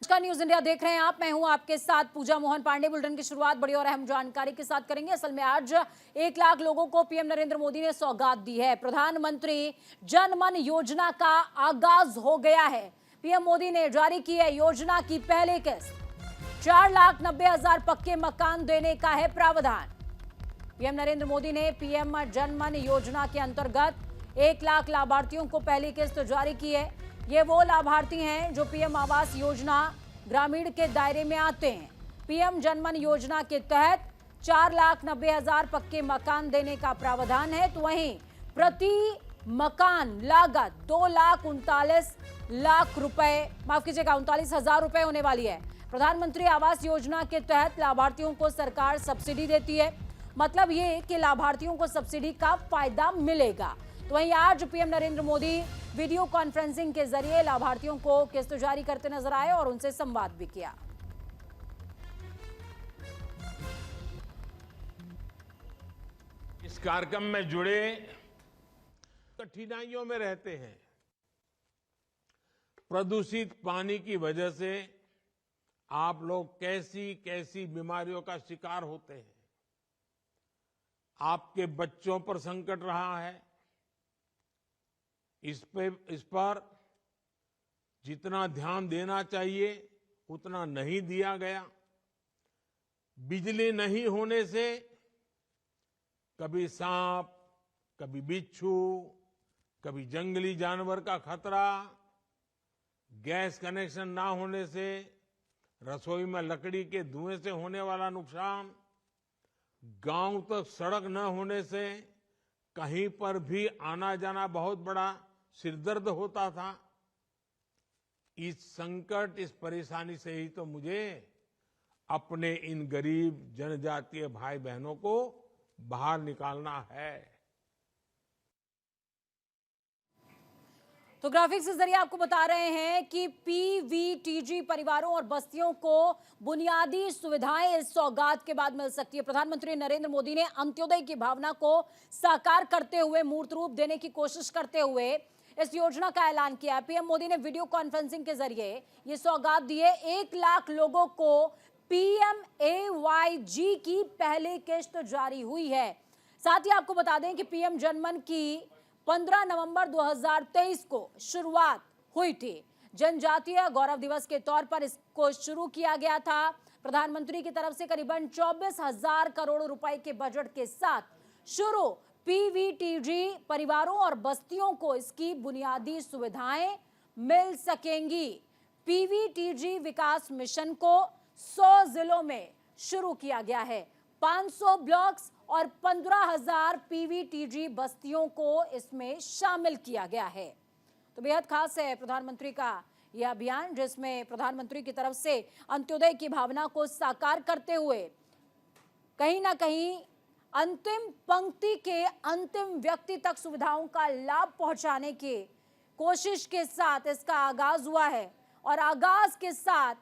नमस्कार, news India देख रहे हैं आप। मैं हूं आपके साथ पूजा मोहन पांडे। बुलेटिन की शुरुआत बड़ी और अहम जानकारी के साथ करेंगे। असल में आज 1 लाख लोगों को पीएम नरेंद्र मोदी ने सौगात दी है। प्रधानमंत्री जन मन योजना का आगाज हो गया है। पीएम मोदी ने जारी की है योजना की पहली किस्त। 4,90,000 पक्के मकान देने का है प्रावधान। पीएम नरेंद्र मोदी ने पीएम जन मन योजना के अंतर्गत 1 लाख लाभार्थियों को पहली किस्त जारी की है। ये वो लाभार्थी हैं जो पीएम आवास योजना ग्रामीण के दायरे में आते हैं। पीएम जनमन योजना के तहत 4,90,000 पक्के मकान देने का प्रावधान है। तो वहीं प्रति मकान लागत 2,39,00,000 रुपए, माफ कीजिएगा 39,000 रुपए होने वाली है। प्रधानमंत्री आवास योजना के तहत लाभार्थियों को सरकार सब्सिडी देती है। मतलब ये कि लाभार्थियों को सब्सिडी का फायदा मिलेगा। तो वहीं आज PM Narendra Modi video conferencing के जरिए लाभार्थियों को किस्त जारी करते नजर आए और उनसे संवाद भी किया। इस कार्यक्रम में जुड़े कठिनाइयों में रहते हैं। प्रदूषित पानी की वजह से आप लोग कैसी कैसी बीमारियों का शिकार होते हैं। आपके बच्चों पर संकट रहा है। इस पर जितना ध्यान देना चाहिए उतना नहीं दिया गया। बिजली नहीं होने से कभी सांप, कभी बिच्छू, कभी जंगली जानवर का खतरा, गैस कनेक्शन ना होने से रसोई में लकड़ी के धुएं से होने वाला नुकसान, गांव तक सड़क न होने से कहीं पर भी आना जाना बहुत बड़ा सिरदर्द होता था। इस संकट, इस परेशानी से ही तो मुझे अपने इन गरीब जनजातीय भाई बहनों को बाहर निकालना है। तो ग्राफिक्स के जरिए आपको बता रहे हैं कि पीवीटीजी परिवारों और बस्तियों को बुनियादी सुविधाएं इस सौगात के बाद मिल सकती है। प्रधानमंत्री नरेंद्र मोदी ने अंत्योदय की भावना को साकार करते हुए, मूर्त रूप देने की कोशिश करते हुए इस योजना का ऐलान किया। पीएम मोदी ने वीडियो कॉन्फ्रेंसिंग के जरिए ये सौगात दी है। 1 लाख लोगों को पीएमएवाईजी की पहली किस्त जारी हुई है। साथ ही आपको बता दें कि पीएम जनमन की 15 नवंबर 2023 को शुरुआत हुई थी। जनजातीय गौरव दिवस के तौर पर इसको शुरू किया गया था। प्रधानमंत्री की तरफ से करीबन 24,000 करोड़ रुपए के बजट के साथ शुरू पीवीटीजी परिवारों और बस्तियों को इसकी बुनियादी सुविधाएं मिल सकेंगी। पीवीटीजी विकास मिशन को 100 जिलों में शुरू किया गया है। 500 ब्लॉक्स और 15,000 पीवीटीजी बस्तियों को इसमें शामिल किया गया है। तो बेहद खास है प्रधानमंत्री का यह अभियान, जिसमें प्रधानमंत्री की तरफ से अंत्योदय की भावना को साकार करते हुए कहीं ना कहीं अंतिम पंक्ति के अंतिम व्यक्ति तक सुविधाओं का लाभ पहुंचाने की कोशिश के साथ इसका आगाज हुआ है। और आगाज के साथ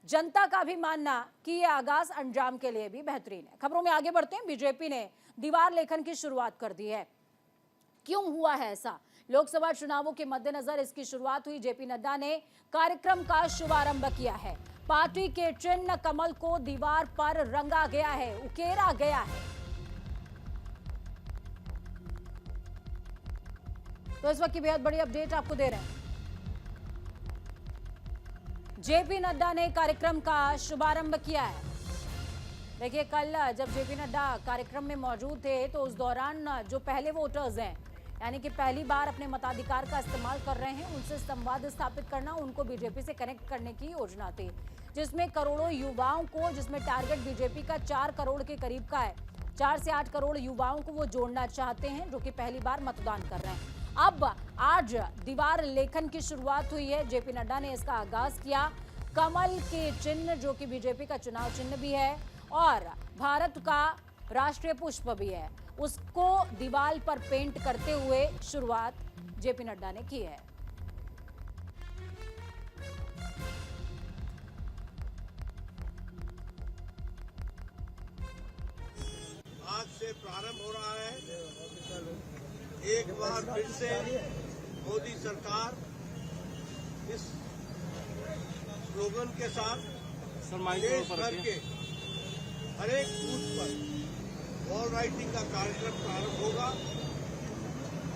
जनता का भी मानना कि यह आगाज अंजाम के लिए भी बेहतरीन है। खबरों में आगे बढ़ते हैं। बीजेपी ने दीवार लेखन की शुरुआत कर दी है। क्यों हुआ है ऐसा? लोकसभा चुनावों के मद्देनजर इसकी शुरुआत हुई। जेपी नड्डा ने कार्यक्रम का शुभारंभ किया है। पार्टी के चिन्ह कमल को दीवार पर रंगा गया है, उकेरा गया है। तो इस वक्त की बेहद बड़ी अपडेट आपको दे रहे हैं। जेपी नड्डा ने कार्यक्रम का शुभारंभ किया है। देखिए, कल जब जेपी नड्डा कार्यक्रम में मौजूद थे तो उस दौरान जो पहले वोटर्स हैं, यानी कि पहली बार अपने मताधिकार का इस्तेमाल कर रहे हैं, उनसे संवाद स्थापित करना, उनको बीजेपी से कनेक्ट करने की योजना थी, जिसमें करोड़ों युवाओं को, जिसमें टारगेट बीजेपी का 4 करोड़ के करीब का है। 4 से 8 करोड़ युवाओं को वो जोड़ना चाहते हैं जो कि पहली बार मतदान कर रहे हैं। अब आज दीवार लेखन की शुरुआत हुई है। जेपी नड्डा ने इसका आगाज किया। कमल के चिन्ह, जो कि बीजेपी का चुनाव चिन्ह भी है और भारत का राष्ट्रीय पुष्प भी है, उसको दीवार पर पेंट करते हुए शुरुआत जेपी नड्डा ने की है। आज से प्रारंभ हो रहा है। एक बार फिर से मोदी सरकार इस स्लोगन के साथ देश भर के हर एक बूथ पर वॉल राइटिंग का कार्यक्रम प्रारंभ होगा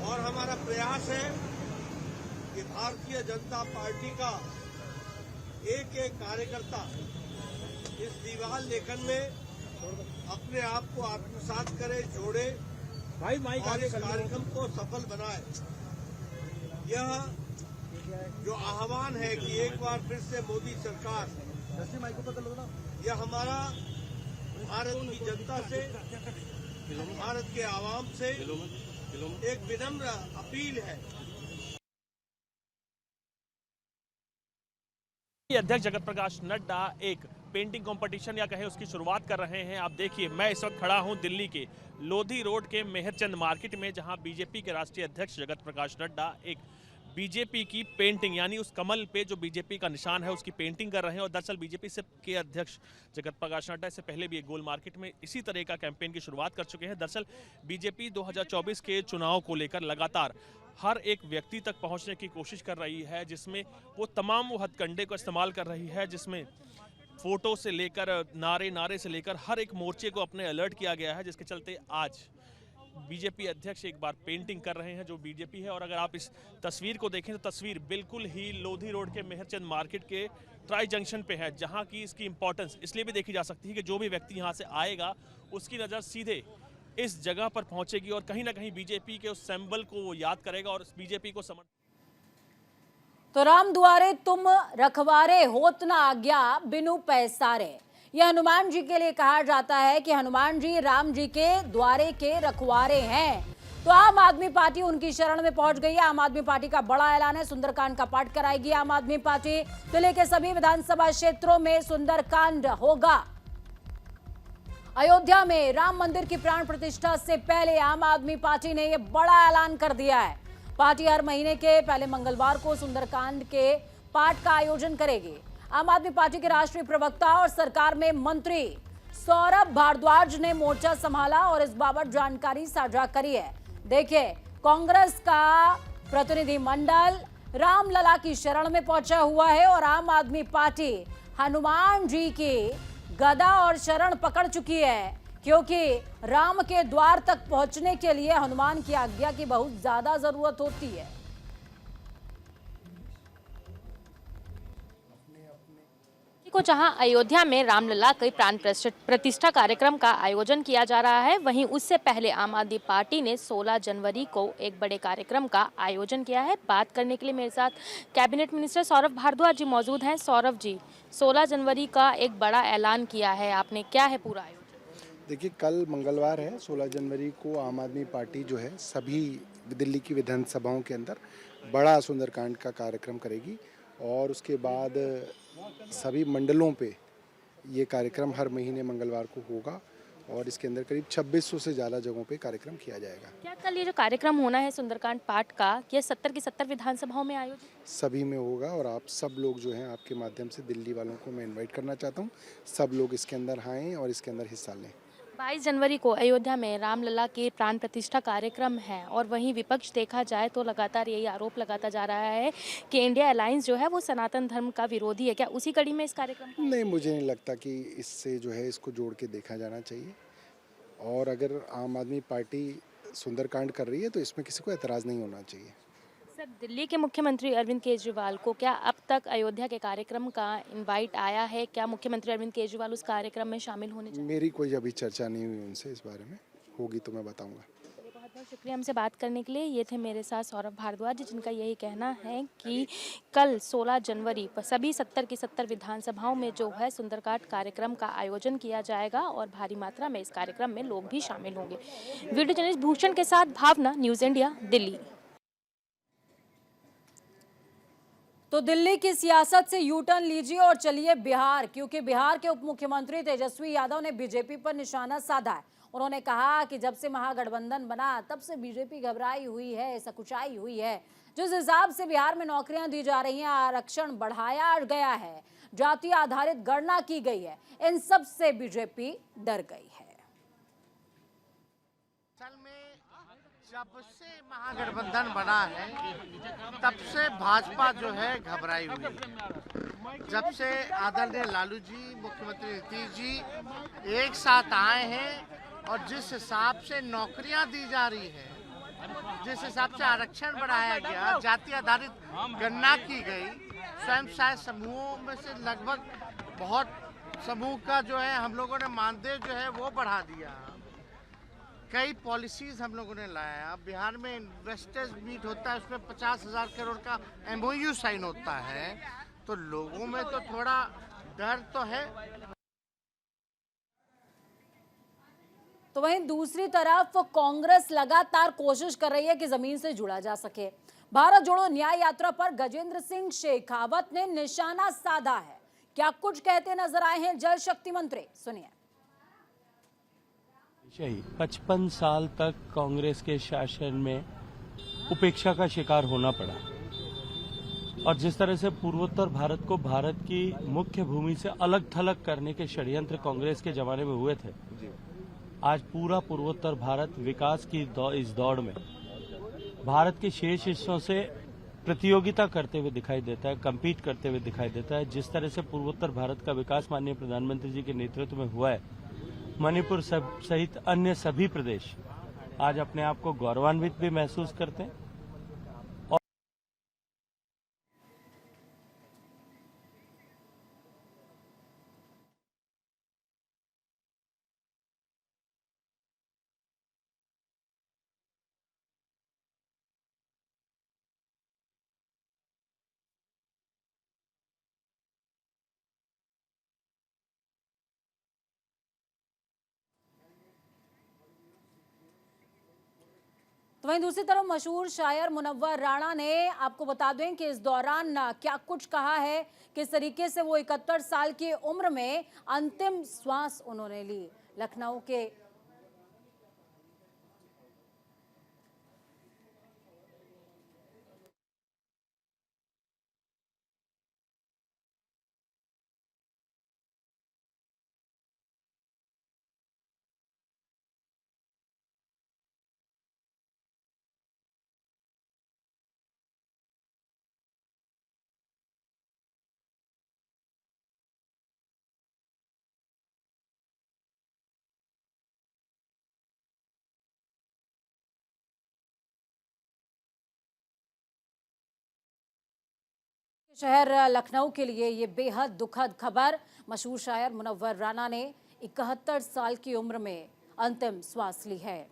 और हमारा प्रयास है कि भारतीय जनता पार्टी का एक एक कार्यकर्ता इस दीवार लेखन में अपने आप को आत्मसात करे, जोड़े और इस कार्यक्रम को सफल बनाए। यह जो आह्वान है कि एक बार फिर से मोदी सरकार, यह हमारा भारत की जनता से, भारत के आवाम से एक विनम्र अपील है। अध्यक्ष जगत प्रकाश नड्डा एक पेंटिंग कंपटीशन या कहें उसकी शुरुआत कर रहे हैं। आप देखिए, मैं इस वक्त खड़ा हूं दिल्ली के लोधी रोड के मेहरचंद मार्केट में, जहां बीजेपी के राष्ट्रीय अध्यक्ष जगत प्रकाश नड्डा एक बीजेपी की पेंटिंग, यानी उस कमल पे जो बीजेपी का निशान है उसकी पेंटिंग कर रहे हैं। और दरअसल बीजेपी से के अध्यक्ष जगत प्रकाश नड्डा इससे पहले भी एक गोल मार्केट में इसी तरह का कैंपेन की शुरुआत कर चुके हैं। दरअसल बीजेपी 2024 के चुनाव को लेकर लगातार हर एक व्यक्ति तक पहुंचने की कोशिश कर रही है, जिसमें वो तमाम वो हथकंडे को इस्तेमाल कर रही है, जिसमें फोटो से लेकर नारे से लेकर हर एक मोर्चे को अपने अलर्ट किया गया है, जिसके चलते आज बीजेपी अध्यक्ष एक बार पेंटिंग कर रहे हैं जो बीजेपी है। और अगर आप इस तस्वीर को देखें तो तस्वीर बिल्कुल ही लोधी रोड के मेहरचंद मार्केट के ट्राई जंक्शन पे है, जहां की इसकी इंपॉर्टेंस इसलिए भी देखी जा सकती है कि जो भी व्यक्ति यहां से आएगा उसकी नज़र सीधे इस जगह पर पहुंचेगी और कहीं ना कहीं बीजेपी के उस सिंबल को वो याद करेगा और बीजेपी को समझ। तो राम दुआरे तुम रखवारे होत न आज्ञा बिनु पैसारे, यह हनुमान जी के लिए कहा जाता है कि हनुमान जी राम जी के द्वारे के रखवारे हैं। तो आम आदमी पार्टी उनकी शरण में पहुंच गई है। आम आदमी पार्टी का बड़ा ऐलान है, सुंदरकांड का पाठ कराएगी आम आदमी पार्टी। जिले के सभी विधानसभा क्षेत्रों में सुंदरकांड होगा। अयोध्या में राम मंदिर की प्राण प्रतिष्ठा से पहले आम आदमी पार्टी ने यह बड़ा ऐलान कर दिया है। पार्टी हर महीने के पहले मंगलवार को सुंदरकांड के पाठ का आयोजन करेगी। आम आदमी पार्टी के राष्ट्रीय प्रवक्ता और सरकार में मंत्री सौरभ भारद्वाज ने मोर्चा संभाला और इस बाबत जानकारी साझा करी है। देखिए, कांग्रेस का प्रतिनिधिमंडल रामलला की शरण में पहुंचा हुआ है और आम आदमी पार्टी हनुमान जी की गदा और शरण पकड़ चुकी है, क्योंकि राम के द्वार तक पहुंचने के लिए हनुमान की आज्ञा की बहुत ज्यादा जरूरत होती है। को जहां अयोध्या में रामलला के प्राण प्रतिष्ठा कार्यक्रम का आयोजन किया जा रहा है, वहीं उससे पहले आम आदमी पार्टी ने 16 जनवरी को एक बड़े कार्यक्रम का आयोजन किया है। बात करने के लिए मेरे साथ कैबिनेट मिनिस्टर सौरभ भारद्वाज जी मौजूद हैं। सौरभ जी, 16 जनवरी का एक बड़ा ऐलान किया है आपने, क्या है पूरा आयोजन? देखिए, कल मंगलवार है, 16 जनवरी को आम आदमी पार्टी जो है सभी दिल्ली की विधानसभाओं के अंदर बड़ा सुंदरकांड का कार्यक्रम करेगी और उसके बाद सभी मंडलों पे ये कार्यक्रम हर महीने मंगलवार को होगा और इसके अंदर करीब 2600 से ज़्यादा जगहों पे कार्यक्रम किया जाएगा। क्या कल ये जो कार्यक्रम होना है सुंदरकांड पाठ का, ये 70 की 70 विधानसभाओं में आयोजित सभी में होगा और आप सब लोग जो हैं, आपके माध्यम से दिल्ली वालों को मैं इन्वाइट करना चाहता हूँ, सब लोग इसके अंदर आएँ और इसके अंदर हिस्सा लें। 22 जनवरी को अयोध्या में रामलला के प्राण प्रतिष्ठा कार्यक्रम है और वहीं विपक्ष देखा जाए तो लगातार यही आरोप लगाता जा रहा है कि इंडिया अलायंस जो है वो सनातन धर्म का विरोधी है। क्या उसी कड़ी में इस कार्यक्रम नहीं, मुझे नहीं लगता कि इससे जो है इसको जोड़ के देखा जाना चाहिए। और अगर आम आदमी पार्टी सुंदरकांड कर रही है तो इसमें किसी को एतराज़ नहीं होना चाहिए। सर, दिल्ली के मुख्यमंत्री अरविंद केजरीवाल को क्या अब तक अयोध्या के कार्यक्रम का इनवाइट आया है? क्या मुख्यमंत्री अरविंद केजरीवाल उस कार्यक्रम में शामिल होने चाहिए? मेरी कोई अभी चर्चा नहीं हुई उनसे इस बारे में, होगी तो मैं बताऊंगा। बहुत बहुत शुक्रिया हमसे बात करने के लिए। ये थे मेरे साथ सौरभ भारद्वाज, जिनका यही कहना है कि कल 16 जनवरी पर सभी 70 की 70 विधानसभाओं में जो है सुंदरकांड कार्यक्रम का आयोजन किया जाएगा और भारी मात्रा में इस कार्यक्रम में लोग भी शामिल होंगे। वीडियो जर्नलिस्ट भूषण के साथ भावना, न्यूज़ इंडिया, दिल्ली। तो दिल्ली की सियासत से यू टर्न लीजिए और चलिए बिहार, क्योंकि बिहार के उप मुख्यमंत्री तेजस्वी यादव ने बीजेपी पर निशाना साधा है। उन्होंने कहा कि जब से महागठबंधन बना तब से बीजेपी घबराई हुई है, सकुचाई हुई है। जिस हिसाब से बिहार में नौकरियां दी जा रही हैं, आरक्षण बढ़ाया गया है, जाति आधारित गणना की गई है, इन सब से बीजेपी डर गई है। जब से महागठबंधन बना है तब से भाजपा जो है घबराई हुई है। जब से आदरणीय लालू जी, मुख्यमंत्री नीतीश जी एक साथ आए हैं और जिस हिसाब से नौकरियां दी जा रही है, जिस हिसाब से आरक्षण बढ़ाया गया, जाति आधारित गणना की गई, स्वयं सहायता समूहों में से लगभग बहुत समूह का जो है हम लोगों ने मानदेय जो है वो बढ़ा दिया, कई पॉलिसीज हम लोगों ने लाया। बिहार में इन्वेस्टर्स मीट होता है, उसमें 50,000 करोड़ का MOU साइन होता है, तो लोगों में तो थोड़ा डर तो है। तो वहीं दूसरी तरफ कांग्रेस लगातार कोशिश कर रही है कि जमीन से जुड़ा जा सके। भारत जोड़ो न्याय यात्रा पर गजेंद्र सिंह शेखावत ने निशाना साधा है। क्या कुछ कहते नजर आए हैं जल शक्ति मंत्री, सुनिए। 55 साल तक कांग्रेस के शासन में उपेक्षा का शिकार होना पड़ा और जिस तरह से पूर्वोत्तर भारत को भारत की मुख्य भूमि से अलग थलग करने के षड्यंत्र कांग्रेस के जमाने में हुए थे, आज पूरा पूर्वोत्तर भारत विकास की इस दौड़ में भारत के शेष हिस्सों से प्रतियोगिता करते हुए दिखाई देता है, कम्पीट करते हुए दिखाई देता है। जिस तरह से पूर्वोत्तर भारत का विकास माननीय प्रधानमंत्री जी के नेतृत्व में हुआ है, मणिपुर सहित अन्य सभी प्रदेश आज अपने आप को गौरवान्वित भी महसूस करते हैं। तो वहीं दूसरी तरफ मशहूर शायर मुनव्वर राणा ने, आपको बता दें कि इस दौरान क्या कुछ कहा है, किस तरीके से वो 71 साल की उम्र में अंतिम श्वास उन्होंने ली। लखनऊ के शहर लखनऊ के लिए ये बेहद दुखद खबर। मशहूर शायर मुनव्वर राणा ने 71 साल की उम्र में अंतिम श्वास ली है।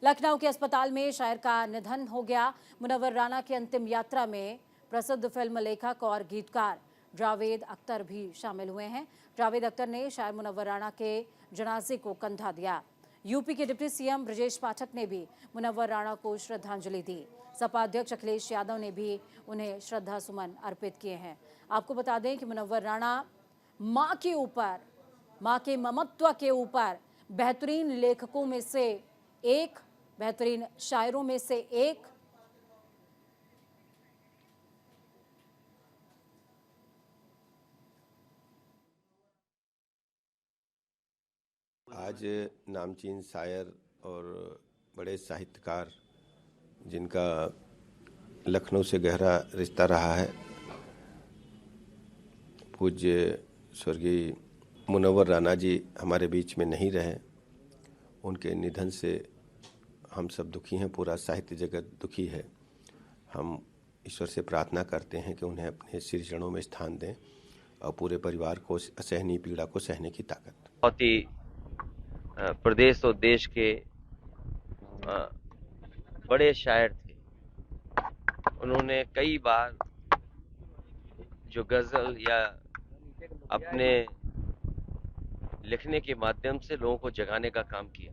लखनऊ के अस्पताल में शायर का निधन हो गया। मुनव्वर राणा की अंतिम यात्रा में प्रसिद्ध फिल्म लेखक और गीतकार जावेद अख्तर भी शामिल हुए हैं। जावेद अख्तर ने शायर मुनव्वर राणा के जनाजे को कंधा दिया। यूपी के डिप्टी सीएम ब्रजेश पाठक ने भी मुनव्वर राणा को श्रद्धांजलि दी। सपा अध्यक्ष अखिलेश यादव ने भी उन्हें श्रद्धा सुमन अर्पित किए हैं। आपको बता दें कि मुनव्वर राणा मां के ऊपर, मां के ममत्व के ऊपर बेहतरीन लेखकों में से एक, बेहतरीन शायरों में से एक। आज नामचीन शायर और बड़े साहित्यकार जिनका लखनऊ से गहरा रिश्ता रहा है, पूज्य स्वर्गीय मुनव्वर राणा जी हमारे बीच में नहीं रहे। उनके निधन से हम सब दुखी हैं, पूरा साहित्य जगत दुखी है। हम ईश्वर से प्रार्थना करते हैं कि उन्हें अपने श्री चरणों में स्थान दें और पूरे परिवार को असहनीय पीड़ा को सहने की ताकत। बहुत ही प्रदेश और देश के बड़े शायर थे। उन्होंने कई बार जो गजल या अपने लिखने के माध्यम से लोगों को जगाने का काम किया,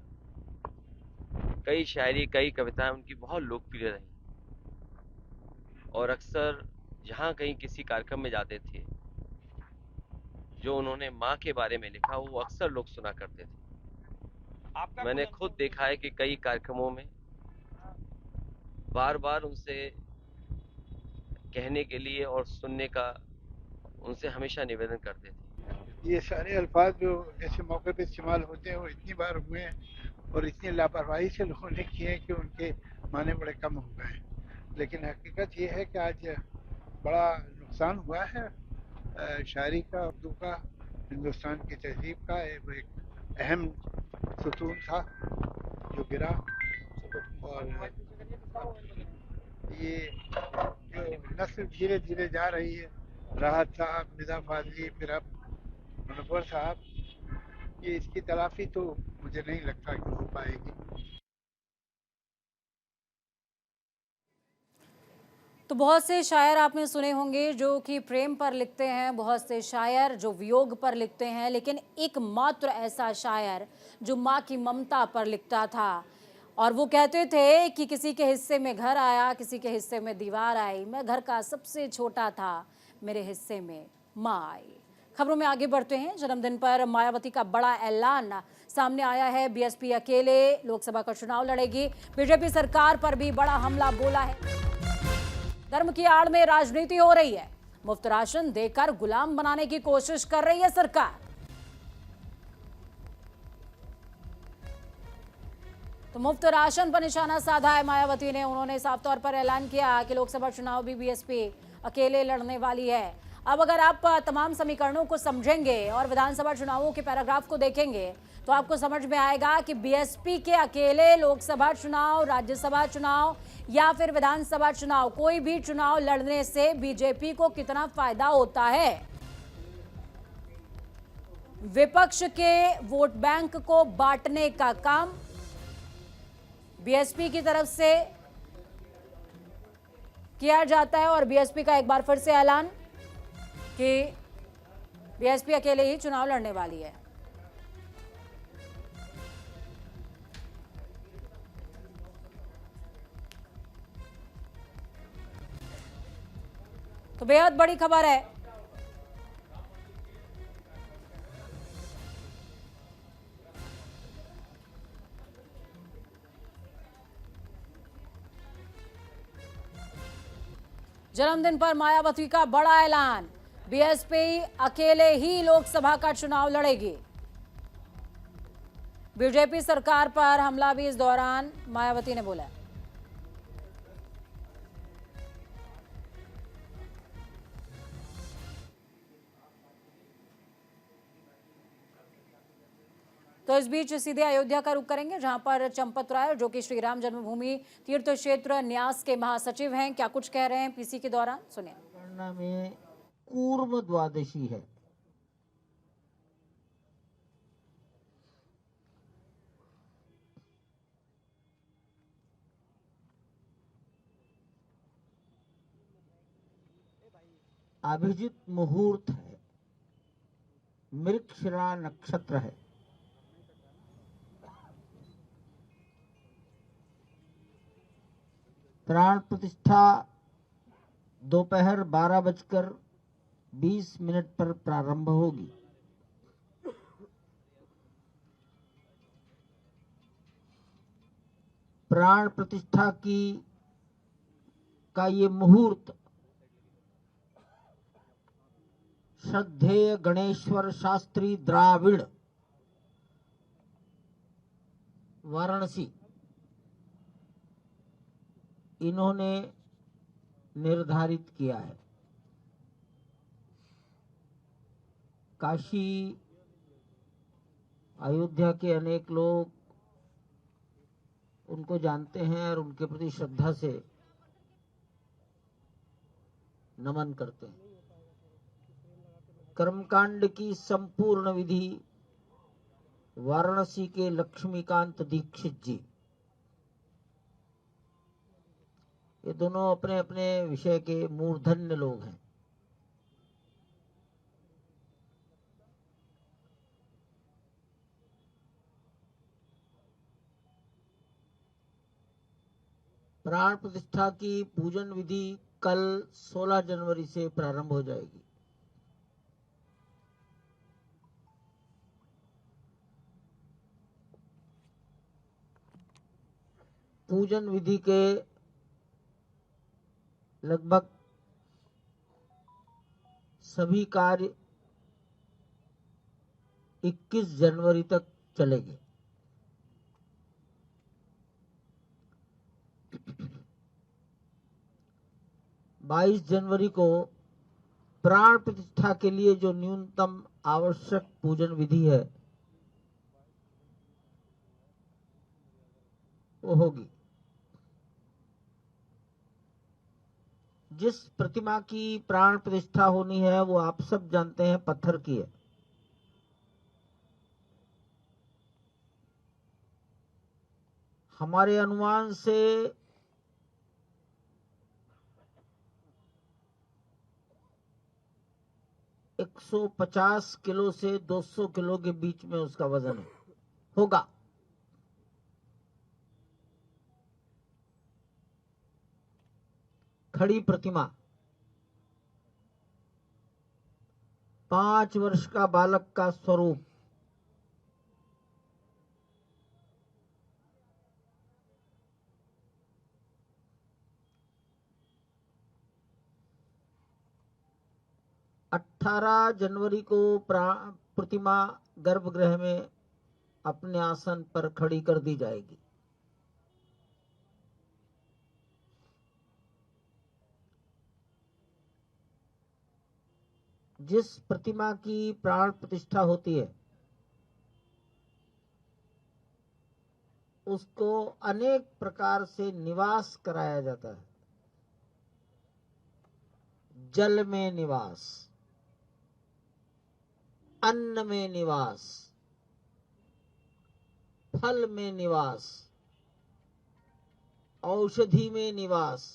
कई शायरी, कई कविताएं उनकी बहुत लोकप्रिय रही और अक्सर जहाँ कहीं किसी कार्यक्रम में जाते थे, जो उन्होंने माँ के बारे में लिखा वो अक्सर लोग सुना करते थे। मैंने खुद देखा है कि कई कार्यक्रमों में बार बार उनसे कहने के लिए और सुनने का उनसे हमेशा निवेदन करते थे। ये सारे अल्फाज जो ऐसे मौके पे इस्तेमाल होते हैं वो इतनी बार हुए हैं और इतनी लापरवाही से लोगों ने किए हैं कि उनके माने बड़े कम हो गए हैं। लेकिन हकीकत ये है कि आज बड़ा नुकसान हुआ है शायरी का, उर्दू का, हिंदुस्तान की तहजीब का एक अहम सुतून था जो गिरा। और ये जो नस्ल धीरे धीरे जा रही है, राहत साहब, निदा फाजली, फिर अब मुनव्वर साहब, ये इसकी तलाफी तो मुझे नहीं लगता कि हो पाएगी। तो बहुत से शायर आपने सुने होंगे जो कि प्रेम पर लिखते हैं, बहुत से शायर जो वियोग पर लिखते हैं, लेकिन एकमात्र ऐसा शायर जो माँ की ममता पर लिखता था। और वो कहते थे कि किसी के हिस्से में घर आया, किसी के हिस्से में दीवार आई, मैं घर का सबसे छोटा था, मेरे हिस्से में माँ आई। खबरों में आगे बढ़ते हैं। जन्मदिन पर मायावती का बड़ा ऐलान सामने आया है। बीएसपी अकेले लोकसभा का चुनाव लड़ेगी। बीजेपी सरकार पर भी बड़ा हमला बोला है। धर्म की आड़ में राजनीति हो रही है। मुफ्त राशन देकर गुलाम बनाने की कोशिश कर रही है सरकार। तो मुफ्त राशन पर निशाना साधा है मायावती ने। उन्होंने साफ तौर पर ऐलान किया कि लोकसभा चुनाव भी बीएसपी अकेले लड़ने वाली है। अब अगर आप तमाम समीकरणों को समझेंगे और विधानसभा चुनावों के पैराग्राफ को देखेंगे तो आपको समझ में आएगा कि बीएसपी के अकेले लोकसभा चुनाव, राज्यसभा चुनाव या फिर विधानसभा चुनाव, कोई भी चुनाव लड़ने से बीजेपी को कितना फायदा होता है। विपक्ष के वोट बैंक को बांटने का काम बीएसपी की तरफ से किया जाता है। और बीएसपी का एक बार फिर से ऐलान कि बीएसपी अकेले ही चुनाव लड़ने वाली है। तो बेहद बड़ी खबर है। जन्मदिन पर मायावती का बड़ा ऐलान, बीएसपी अकेले ही लोकसभा का चुनाव लड़ेगी। बीजेपी सरकार पर हमला भी इस दौरान मायावती ने बोला। तो इस बीच सीधे अयोध्या का रुख करेंगे, जहां पर चंपत राय जो कि श्री राम जन्मभूमि तीर्थ क्षेत्र न्यास के महासचिव हैं, क्या कुछ कह रहे हैं पीसी के दौरान, सुनिए। गणना में कूर्म द्वादशी है। अभिजित मुहूर्त है, मृगशिरा नक्षत्र है। प्राण प्रतिष्ठा दोपहर 12:20 पर प्रारंभ होगी। प्राण प्रतिष्ठा का ये मुहूर्त श्रद्धेय गणेश्वर शास्त्री द्राविड़ वाराणसी इन्होंने निर्धारित किया है। काशी, अयोध्या के अनेक लोग उनको जानते हैं और उनके प्रति श्रद्धा से नमन करते हैं। कर्मकांड की संपूर्ण विधि वाराणसी के लक्ष्मीकांत दीक्षित जी, ये दोनों अपने अपने विषय के मूर्धन्य लोग हैं। प्राण प्रतिष्ठा की पूजन विधि कल 16 जनवरी से प्रारंभ हो जाएगी। पूजन विधि के लगभग सभी कार्य 21 जनवरी तक चलेंगे। बाईस जनवरी को प्राण प्रतिष्ठा के लिए जो न्यूनतम आवश्यक पूजन विधि है वो होगी। जिस प्रतिमा की प्राण प्रतिष्ठा होनी है वो आप सब जानते हैं पत्थर की है। हमारे अनुमान से 150 किलो से 200 किलो के बीच में उसका वजन होगा। खड़ी प्रतिमा 5 वर्ष का बालक का स्वरूप, अठारह जनवरी को प्रतिमा गर्भगृह में अपने आसन पर खड़ी कर दी जाएगी। जिस प्रतिमा की प्राण प्रतिष्ठा होती है उसको अनेक प्रकार से निवास कराया जाता है। जल में निवास, अन्न में निवास, फल में निवास, औषधि में निवास,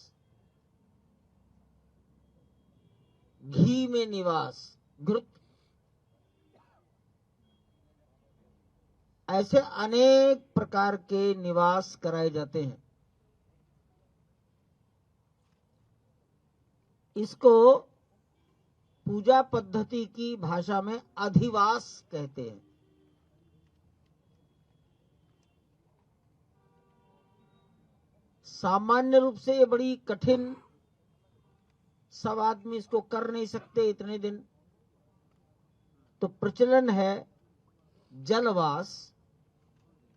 घी में निवास, घृत, ऐसे अनेक प्रकार के निवास कराए जाते हैं। इसको पूजा पद्धति की भाषा में अधिवास कहते हैं। सामान्य रूप से ये बड़ी कठिन, सब आदमी इसको कर नहीं सकते इतने दिन, तो प्रचलन है जलवास,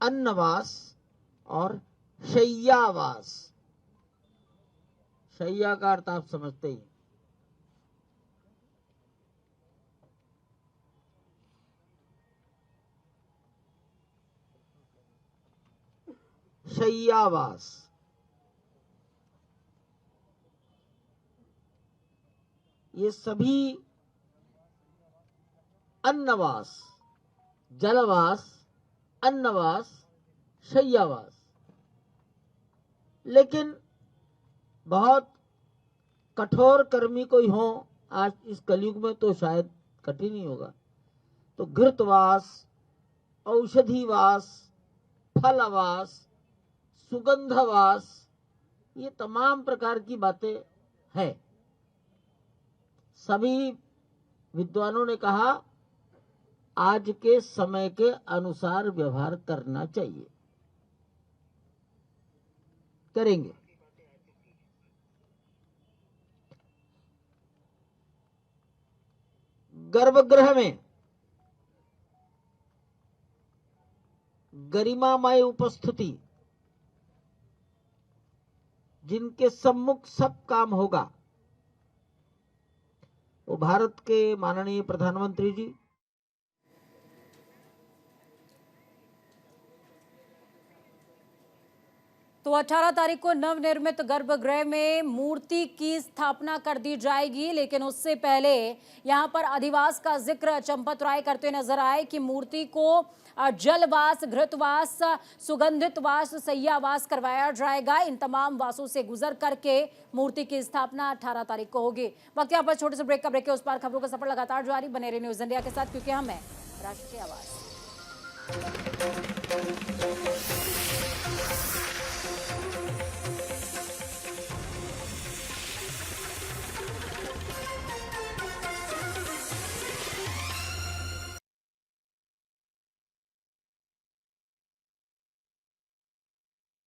अन्नवास और शय्यावास। शय्या का अर्थ आप समझते ही। शय्यावास, ये सभी अन्नवास, जलवास, अन्नवास, शय्यावास, लेकिन बहुत कठोर कर्मी कोई हो आज इस कलयुग में तो शायद कठिन ही होगा, तो घृतवास, औषधिवास, फलवास, सुगंधवास, ये तमाम प्रकार की बातें हैं। सभी विद्वानों ने कहा आज के समय के अनुसार व्यवहार करना चाहिए, करेंगे। गर्भगृह में गरिमामय उपस्थिति, जिनके सम्मुख सब काम होगा, वो भारत के माननीय प्रधानमंत्री जी, तो 18 तारीख को नवनिर्मित गर्भगृह में मूर्ति की स्थापना कर दी जाएगी, लेकिन उससे पहले यहां पर अधिवास का जिक्र चंपत राय करते हुए नजर आए कि मूर्ति को जलवास, घृतवास, सुगंधित वास, शय्यावास करवाया जाएगा। इन तमाम वासों से गुजर करके मूर्ति की स्थापना 18 तारीख को होगी। वक्त यहाँ पर छोटे से ब्रेक का ब्रेक के उस पार खबरों का सफर लगातार जारी। बने रहे न्यूज इंडिया के साथ, क्योंकि हम हैं राष्ट्र की आवाज।